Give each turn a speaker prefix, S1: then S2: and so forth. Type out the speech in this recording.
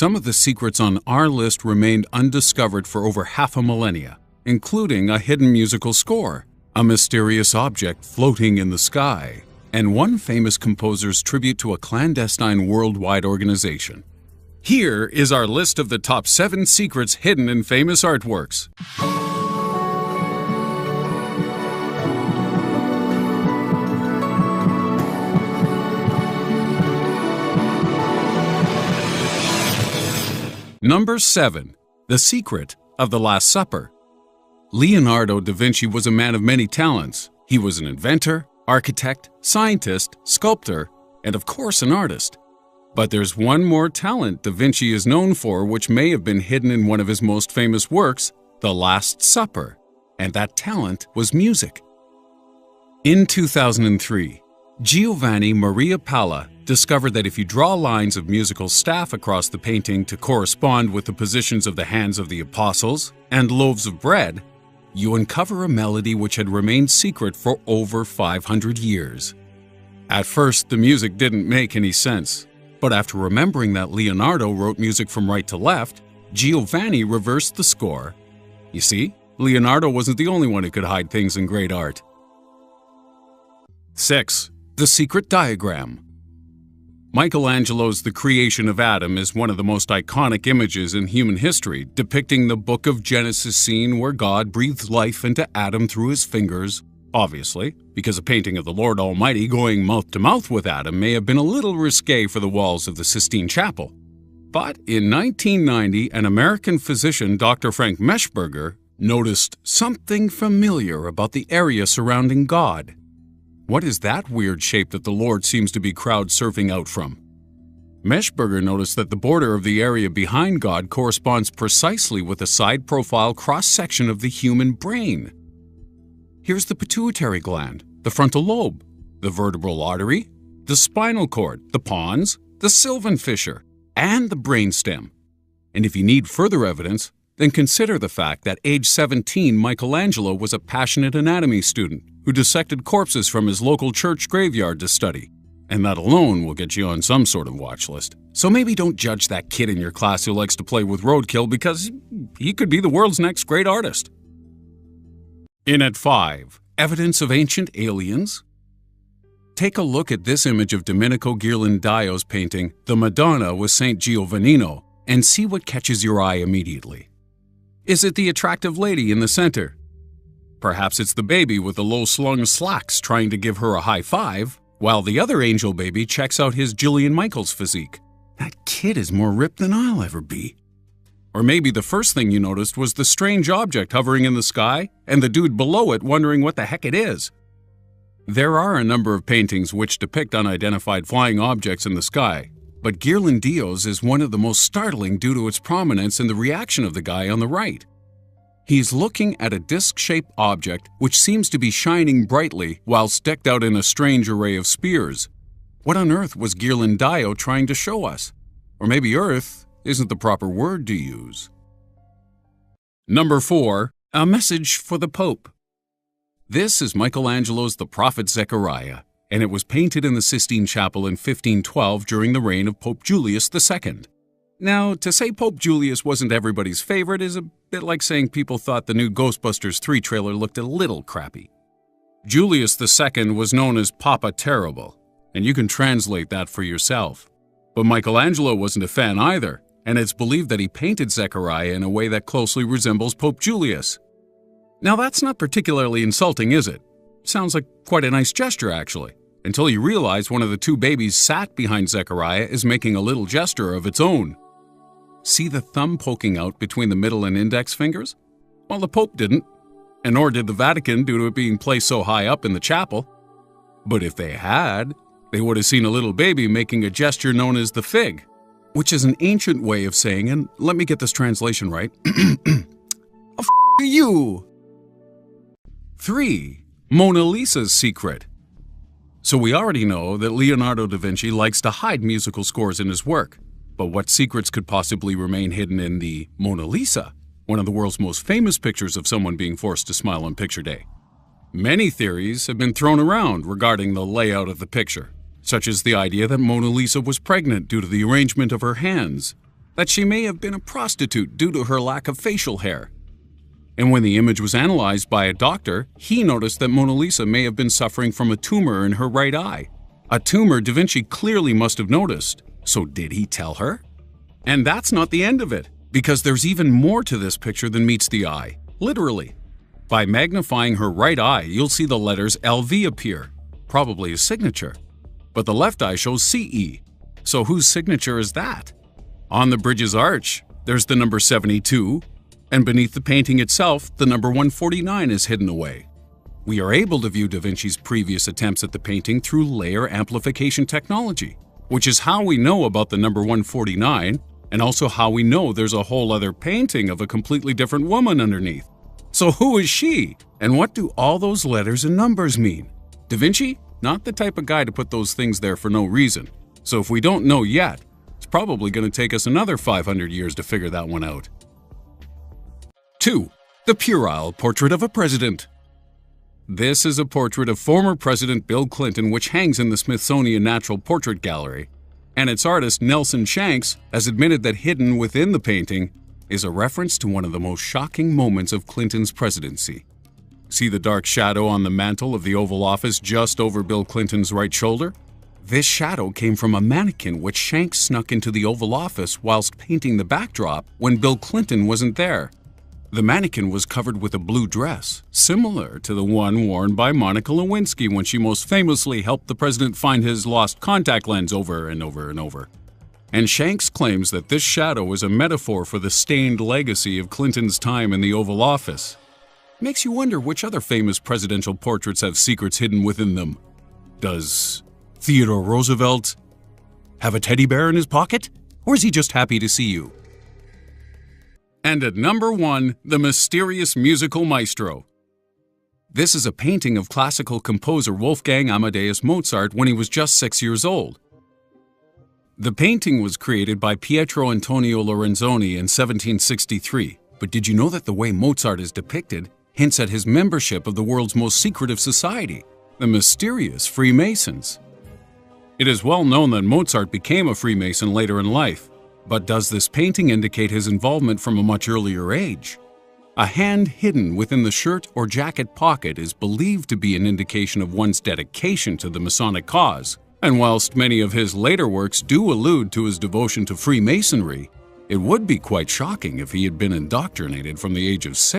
S1: Some of the secrets on our list remained undiscovered for over half a millennia, including a hidden musical score, a mysterious object floating in the sky, and one famous composer's tribute to a clandestine worldwide organization. Here is our list of the top 7 secrets hidden in famous artworks. Number 7. The Secret of the Last Supper. Leonardo da Vinci was a man of many talents. He was an inventor, architect, scientist, sculptor, and of course an artist. But there's one more talent da Vinci is known for which may have been hidden in one of his most famous works, The Last Supper, and that talent was music. In 2003, Giovanni Maria Palla discovered that if you draw lines of musical staff across the painting to correspond with the positions of the hands of the apostles and loaves of bread, you uncover a melody which had remained secret for over 500 years. At first, the music didn't make any sense, but after remembering that Leonardo wrote music from right to left, Giovanni reversed the score. You see, Leonardo wasn't the only one who could hide things in great art. 6. The Secret Diagram. Michelangelo's The Creation of Adam is one of the most iconic images in human history, depicting the Book of Genesis scene where God breathed life into Adam through his fingers, obviously, because a painting of the Lord Almighty going mouth-to-mouth with Adam may have been a little risque for the walls of the Sistine Chapel. But in 1990, an American physician, Dr. Frank Meshberger, noticed something familiar about the area surrounding God. What is that weird shape that the Lord seems to be crowd surfing out from? Meshberger noticed that the border of the area behind God corresponds precisely with the side profile cross-section of the human brain. Here's the pituitary gland, the frontal lobe, the vertebral artery, the spinal cord, the pons, the sylvan fissure, and the brainstem. And if you need further evidence, then consider the fact that age 17 Michelangelo was a passionate anatomy student who dissected corpses from his local church graveyard to study. And that alone will get you on some sort of watch list. So maybe don't judge that kid in your class who likes to play with roadkill because he could be the world's next great artist. In at 5, evidence of ancient aliens. Take a look at this image of Domenico Ghirlandaio's painting, The Madonna with St. Giovannino, and see what catches your eye immediately. Is it the attractive lady in the center? Perhaps it's the baby with the low-slung slacks trying to give her a high five, while the other angel baby checks out his Jillian Michaels physique. That kid is more ripped than I'll ever be. Or maybe the first thing you noticed was the strange object hovering in the sky and the dude below it wondering what the heck it is. There are a number of paintings which depict unidentified flying objects in the sky, but Ghirlandaio's is one of the most startling due to its prominence and the reaction of the guy on the right. He's looking at a disc-shaped object which seems to be shining brightly whilst decked out in a strange array of spears. What on earth was Ghirlandaio trying to show us? Or maybe earth isn't the proper word to use. Number 4. A Message for the Pope. This is Michelangelo's The Prophet Zechariah, and it was painted in the Sistine Chapel in 1512 during the reign of Pope Julius II. Now, to say Pope Julius wasn't everybody's favorite is a bit like saying people thought the new Ghostbusters 3 trailer looked a little crappy. Julius II was known as Papa Terrible, and you can translate that for yourself. But Michelangelo wasn't a fan either, and it's believed that he painted Zechariah in a way that closely resembles Pope Julius. Now that's not particularly insulting, is it? Sounds like quite a nice gesture, actually, until you realize one of the two babies sat behind Zechariah is making a little gesture of its own. See the thumb poking out between the middle and index fingers? Well, the Pope didn't, and nor did the Vatican due to it being placed so high up in the chapel. But if they had, they would have seen a little baby making a gesture known as the fig, which is an ancient way of saying, and let me get this translation right, "F you." 3. Mona Lisa's secret. So we already know that Leonardo da Vinci likes to hide musical scores in his work. But what secrets could possibly remain hidden in the Mona Lisa, one of the world's most famous pictures of someone being forced to smile on picture day? Many theories have been thrown around regarding the layout of the picture, such as the idea that Mona Lisa was pregnant due to the arrangement of her hands, that she may have been a prostitute due to her lack of facial hair. And when the image was analyzed by a doctor, he noticed that Mona Lisa may have been suffering from a tumor in her right eye. A tumor Da Vinci clearly must have noticed. So did he tell her? And that's not the end of it, because there's even more to this picture than meets the eye, literally. By magnifying her right eye, you'll see the letters LV appear, probably a signature. But the left eye shows CE. So whose signature is that? On the bridge's arch, there's the number 72, and beneath the painting itself, the number 149 is hidden away. We are able to view Da Vinci's previous attempts at the painting through layer amplification technology, which is how we know about the number 149, and also how we know there's a whole other painting of a completely different woman underneath. So who is she? And what do all those letters and numbers mean? Da Vinci? Not the type of guy to put those things there for no reason. So if we don't know yet, it's probably going to take us another 500 years to figure that one out. 2. The Puerile Portrait of a President. This is a portrait of former President Bill Clinton which hangs in the Smithsonian Natural Portrait Gallery, and its artist Nelson Shanks has admitted that hidden within the painting is a reference to one of the most shocking moments of Clinton's presidency. See the dark shadow on the mantle of the Oval Office just over Bill Clinton's right shoulder? This shadow came from a mannequin which Shanks snuck into the Oval Office whilst painting the backdrop when Bill Clinton wasn't there. The mannequin was covered with a blue dress, similar to the one worn by Monica Lewinsky when she most famously helped the president find his lost contact lens over and over and over. And Shanks claims that this shadow is a metaphor for the stained legacy of Clinton's time in the Oval Office. Makes you wonder which other famous presidential portraits have secrets hidden within them. Does Theodore Roosevelt have a teddy bear in his pocket? Or is he just happy to see you? And at number 1, the mysterious musical maestro. This is a painting of classical composer Wolfgang Amadeus Mozart when he was just 6 years old. The painting was created by Pietro Antonio Lorenzoni in 1763, but did you know that the way Mozart is depicted hints at his membership of the world's most secretive society, the mysterious Freemasons? It is well known that Mozart became a Freemason later in life. But does this painting indicate his involvement from a much earlier age? A hand hidden within the shirt or jacket pocket is believed to be an indication of one's dedication to the Masonic cause, and whilst many of his later works do allude to his devotion to Freemasonry, it would be quite shocking if he had been indoctrinated from the age of 6.